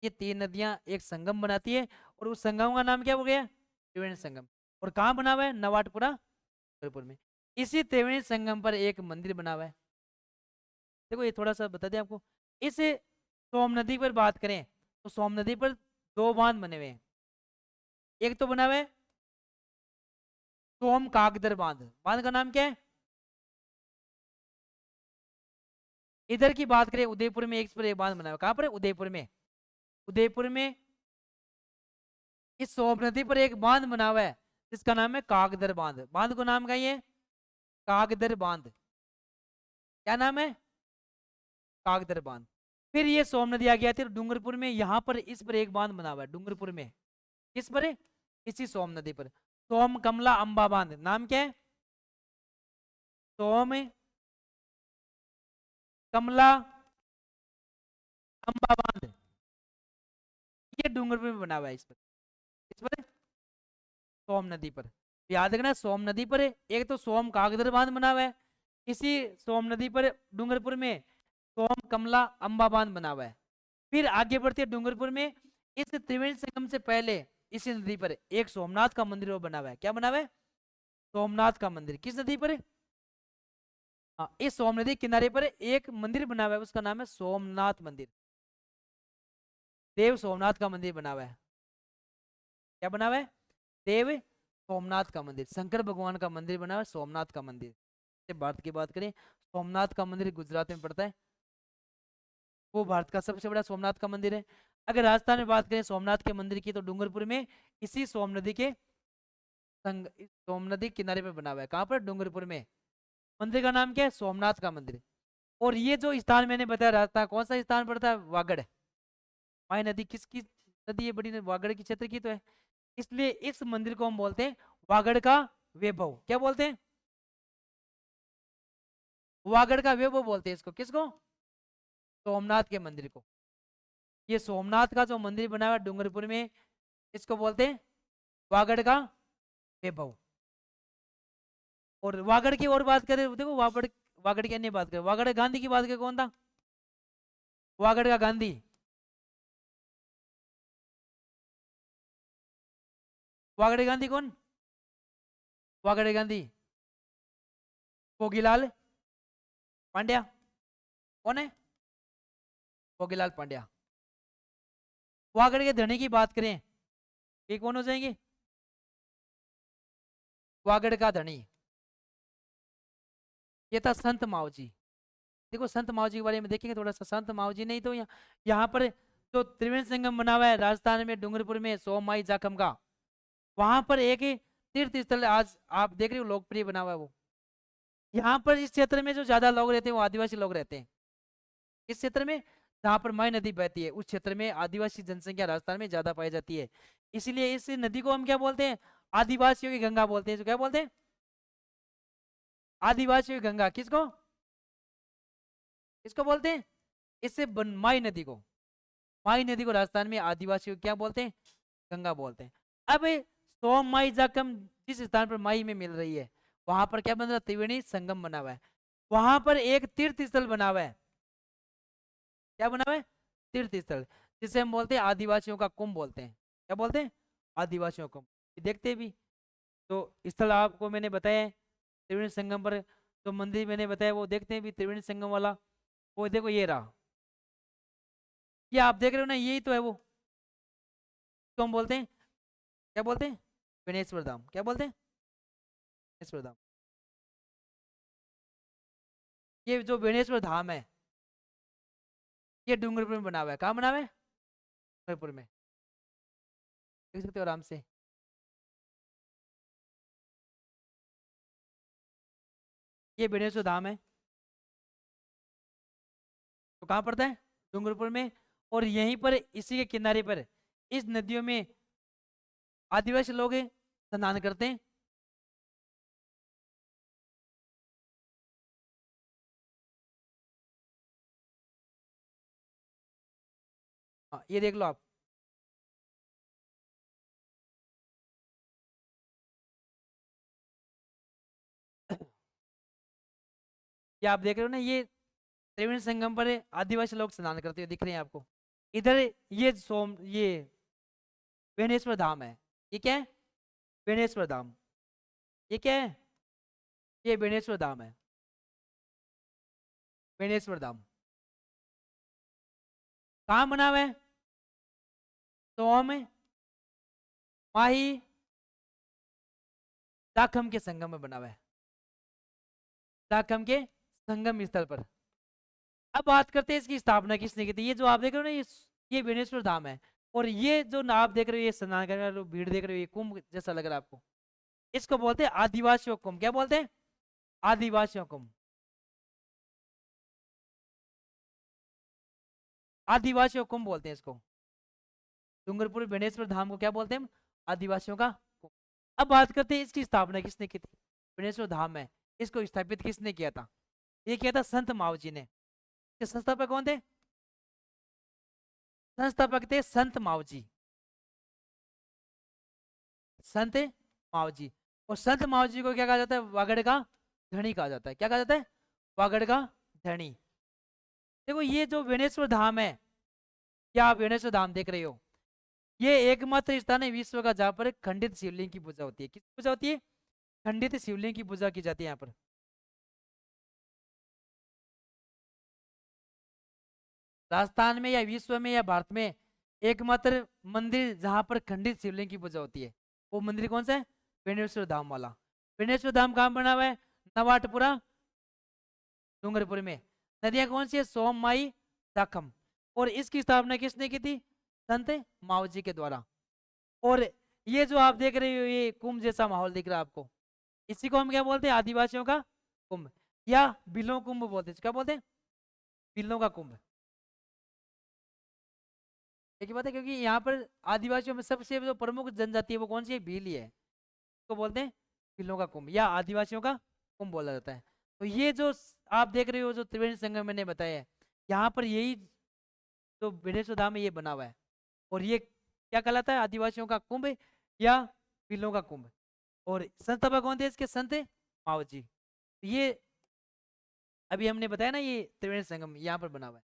ये 3 नदियां एक संगम बनाती है और उस संगम का नाम क्या हो गया, त्रिवेणी संगम। और कहाँ बना हुआ है, नवाटपुरा डूंगरपुर में। इसी त्रिवेणी संगम पर एक मंदिर बना हुआ है। देखो ये थोड़ा सा बता दें आपको, इस सोम नदी पर बात करें तो सोम नदी पर 2 बांध बने हुए हैं। एक तो बना हुआ है सोम कागदर बांध, बांध का नाम क्या है। इधर की बात करें उदयपुर में एक पर एक बांध बना हुआ है, कहां पर है, उदयपुर में। उदयपुर में इस सोम नदी पर एक बांध बना हुआ है जिसका नाम है कागदर बांध। बांध को नाम क्या है, कागदर बांध। क्या नाम है, कागदर बांध। फिर ये सोम नदी आ गया थी डूंगरपुर में, यहाँ पर इस पर एक बांध बना हुआ है डूंगरपुर में। किस पर है, इसी सोम नदी पर, सोम कमला अंबा बांध। नाम क्या है, सोम कमला अंबा बांध। ये डूंगरपुर में बना हुआ है इस पर सोम नदी पर। याद रखना सोम नदी पर है, एक तो सोम कागदर बांध बना हुआ है, इसी सोम नदी पर डूंगरपुर में सोम कमला अंबा बांध बना हुआ है। फिर आगे बढ़ते डूंगरपुर में इस त्रिवेणी संगम से पहले इसी नदी पर एक सोमनाथ का मंदिर वो बना हुआ है। क्या बना हुआ है, सोमनाथ का मंदिर। किस नदी पर, हाँ इस सोम नदी किनारे पर एक मंदिर बना हुआ है, उसका नाम है सोमनाथ मंदिर। देव सोमनाथ का मंदिर बना हुआ है। क्या बना हुआ है, देव सोमनाथ का मंदिर, शंकर भगवान का मंदिर बना हुआ है सोमनाथ का मंदिर। भारत की बात करें सोमनाथ का मंदिर गुजरात में पड़ता है, वो भारत का सबसे बड़ा सोमनाथ का मंदिर है। अगर राजस्थान में बात करें सोमनाथ के मंदिर की तो डूंगरपुर में इसी सोम नदी के सोम नदी किनारे पर बना हुआ है। कहाँ पर, डूंगरपुर में। मंदिर का नाम क्या है, सोमनाथ का मंदिर। और ये जो स्थान मैंने बताया राजस्थान कौन सा स्थान पड़ता है, वागड़। माई नदी किसकी नदी है, बड़ी नदी वागड़ की क्षेत्र की तो है, इसलिए इस मंदिर को हम बोलते हैं वागड़ का वैभव। क्या बोलते हैं, वागड़ का वैभव बोलते हैं इसको। किसको, सोमनाथ के मंदिर को। ये सोमनाथ का जो मंदिर बना हुआ है डूंगरपुर में, इसको बोलते हैं वागड़ का वैभव। और वागड़ की और बात करें, देखो वागड़, वागड़ की अन्य बात करें, वागड़ गांधी की बात करें, कौन था वागड़ का गांधी, वागड़ गांधी कौन, वागड़ गांधी भोगीलाल पांड्या। कौन है, भोगीलाल पांड्या। वागड़ के धनी की बात करें ये कौन हो जाएंगे, वागड़ का धनी ये था संत मावजी। देखो संत मावजी के बारे में देखेंगे थोड़ा सा। संत मावजी नहीं तो यहाँ पर जो त्रिवेणी संगम बना हुआ है राजस्थान में डूंगरपुर में सोम माई जाखम का, वहां पर एक तीर्थ स्थल आज आप देख रहे हो लोकप्रिय बना हुआ है वो। यहाँ पर इस क्षेत्र में जो ज्यादा लोग रहते हैं वो आदिवासी लोग रहते हैं। इस क्षेत्र में जहाँ पर माई नदी बहती है उस क्षेत्र में आदिवासी जनसंख्या राजस्थान में ज्यादा पाई जाती है, इसलिए इस नदी को हम क्या बोलते हैं, आदिवासियों की गंगा बोलते हैं। जो क्या बोलते हैं, आदिवासियों की गंगा। किसको, किसको बोलते हैं, इससे माई नदी को, माई नदी को राजस्थान में आदिवासियों क्या बोलते हैं, गंगा बोलते हैं। अब सोम माई जाखम जिस स्थान पर माई में मिल रही है वहां पर क्या बन रहा है, त्रिवेणी संगम बना हुआ है। वहां पर एक तीर्थ स्थल बना हुआ है। क्या बना हुआ है, तीर्थ स्थल, जिसे हम बोलते हैं आदिवासियों का कुंभ बोलते हैं। क्या बोलते हैं, आदिवासियों का कुंभ। देखते भी तो स्थल आपको मैंने बताया है त्रिवेणी संगम पर, जो मंदिर मैंने बताया वो देखते हैं भी त्रिवेणी संगम वाला। वो देखो ये रहा, ये आप देख रहे हो ना, यही तो है वो, तो हम बोलते हैं क्या बोलते हैं, बेनेश्वर धाम। क्या बोलते हैं, बेनेश्वर धाम। ये जो बेनेश्वर धाम है ये डूंगरपुर में बना हुआ है। कहाँ बना हुआ है, डूंगरपुर में, देख सकते हो आराम से। ये बेनेश्वर धाम है, तो कहाँ पड़ता है, डूंगरपुर में। और यहीं पर इसी के किनारे पर इस नदियों में आदिवासी लोग स्नान करते हैं। ये देख लो आप, ये आप देख रहे हो ना, ये त्रिवेणी संगम पर आदिवासी लोग स्नान करते हुए दिख रहे हैं आपको। इधर ये बेणेश्वर धाम है। ये क्या है? बेणेश्वर धाम। ये क्या है? ये बेणेश्वर धाम है। बेणेश्वर धाम कहाँ बना हुआ है? सोम, माही, दाखम के संगम में बना हुआ है। दाखम के संगम स्थल पर। अब बात करते हैं इसकी स्थापना किसने की थी। ये जो आप देख रहे हो ना, ये बेणेश्वर धाम है। और ये जो आप देख रहे हो, ये स्नान करने वाले भीड़ देख रहे हो, ये कुंभ जैसा लग रहा है आपको, इसको बोलते हैं आदिवासियों कुंभ। क्या बोलते हैं? आदिवासियों कुंभ। आदिवासियों कुंभ बोलते हैं इसको। डूंगरपुर बेणेश्वर धाम को क्या बोलते हैं हम? आदिवासियों का कुंभ। अब बात करते हैं इसकी स्थापना किसने की थी। बेणेश्वर धाम है, इसको स्थापित किसने किया था? ये किया था संत मावजी ने। इसके संस्थापक कौन थे? संस्थापक थे संत मावजी। संत मावजी। और संत मावजी को क्या कहा जाता है? वागड़ का धनी कहा जाता है। क्या कहा जाता है? वागड़ का धनी। देखो ये जो बेणेश्वर धाम है, क्या आप बेणेश्वर धाम देख रहे हो, ये एकमात्र स्थान है विश्व का जहां पर खंडित शिवलिंग की पूजा होती है। किसकी पूजा होती है? खंडित शिवलिंग की पूजा की जाती है यहाँ पर। राजस्थान में या विश्व में या भारत में एकमात्र मंदिर जहां पर खंडित शिवलिंग की पूजा होती है, वो मंदिर कौन सा है? बेणेश्वर धाम वाला। बेणेश्वर धाम कहाँ बना हुआ है? नवाटपुरा, डूंगरपुर में। नदियां कौन सी है? सोम, माई, दाखम। और इसकी स्थापना किसने की थी? संत मावजी के द्वारा। और ये जो आप देख रहे हो, ये कुंभ जैसा माहौल दिख रहा है आपको, इसी को हम क्या बोलते हैं? आदिवासियों का कुंभ, या बिल्लों कुंभ बोलते हैं। क्या बोलते हैं? बिल्लों का कुंभ। एक बात है, क्योंकि यहाँ पर आदिवासियों में सबसे जो प्रमुख जनजाति है वो कौन सी है? भील ही है। इसको बोलते हैं भीलों का कुंभ या आदिवासियों का कुंभ बोला जाता है। तो ये जो आप देख रहे हो, जो त्रिवेणी संगम मैंने बताया है, यहाँ पर यही जो बेणेश्वर धाम है ये बना हुआ है। और ये क्या कहलाता है? आदिवासियों का कुंभ या भीलों का कुंभ। और संस्थापक कौन थे इसके? संत मावजी। ये अभी हमने बताया ना, ये त्रिवेणी संगम यहाँ पर बना हुआ है।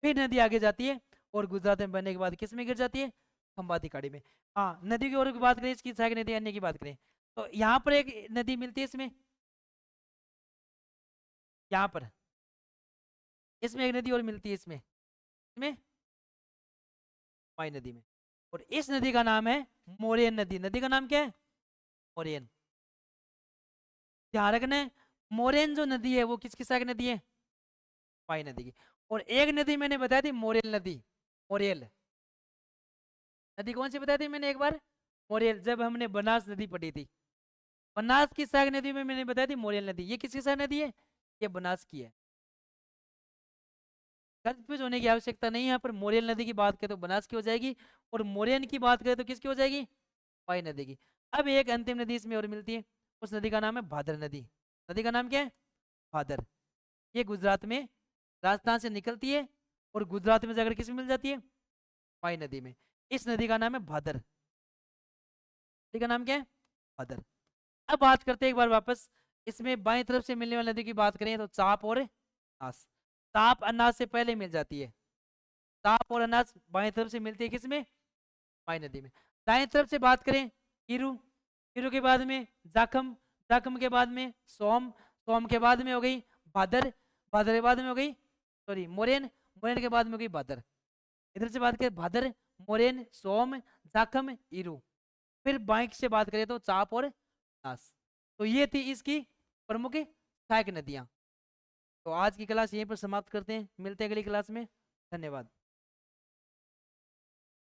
फिर नदी आगे जाती है और गुजरात में बनने के बाद किस में गिर जाती है? खंबाती खाड़ी में। हाँ, नदी की और की बात करें, इसकी सहायक नदी अन्य की बात करें, तो यहाँ पर एक नदी मिलती है इसमें, यहाँ पर इसमें एक नदी और मिलती है इसमें, इसमें माई नदी में। और इस नदी का नाम है मोरेन नदी। नदी का नाम क्या है? मोरेन। ध्यान रखना, मोरेन जो नदी है वो किसकी सहायक नदी है? माई नदी की। और एक नदी मैंने बताई थी, मोरेल नदी। मोरेल नदी कौन सी बताई थी मैंने एक बार? मोरेल, जब हमने बनास नदी पढ़ी थी। बनास की सहायक नदी में मैंने बताई थी मोरेल नदी। ये किसकी सहायक नदी है? ये बनास की है। कंफ्यूज होने की आवश्यकता नहीं है। यहाँ पर मोरेल नदी की बात करें तो बनास की हो जाएगी, और मोरेन की बात करें तो किसकी हो जाएगी? वाई नदी की। अब एक अंतिम नदी इसमें और मिलती है, उस नदी का नाम है भादर नदी। नदी का नाम क्या है? भादर। ये गुजरात में राजस्थान से निकलती है और गुजरात में जाकर किस में मिल जाती है? वाई नदी में। इस नदी का नाम है भादर। नदी का नाम क्या है? भादर। अब बात करते हैं एक बार वापस, इसमें बाएं तरफ से मिलने वाली नदी की बात करें तो चाप और अनास। चाप अनास से पहले मिल जाती है। चाप और अनास बाएं तरफ से मिलती है किसमें? माई नदी में। दाएं तरफ से बात करें, कीरू, कीरू के बाद में जाखम, जाखम के बाद में सोम, सोम के बाद में हो गई भादर, भादर के बाद में हो गई सॉरी मोरेन, मोरेन के बाद में हो गई भादर। इधर से बात करें भादर, मोरेन, सोम, जाखम, ईरू। फिर बाएं से बात करें तो चाप और नास। तो ये थी इसकी प्रमुख सहायक नदियां। तो आज की क्लास यहीं पर समाप्त करते हैं, मिलते हैं अगली क्लास में। धन्यवाद।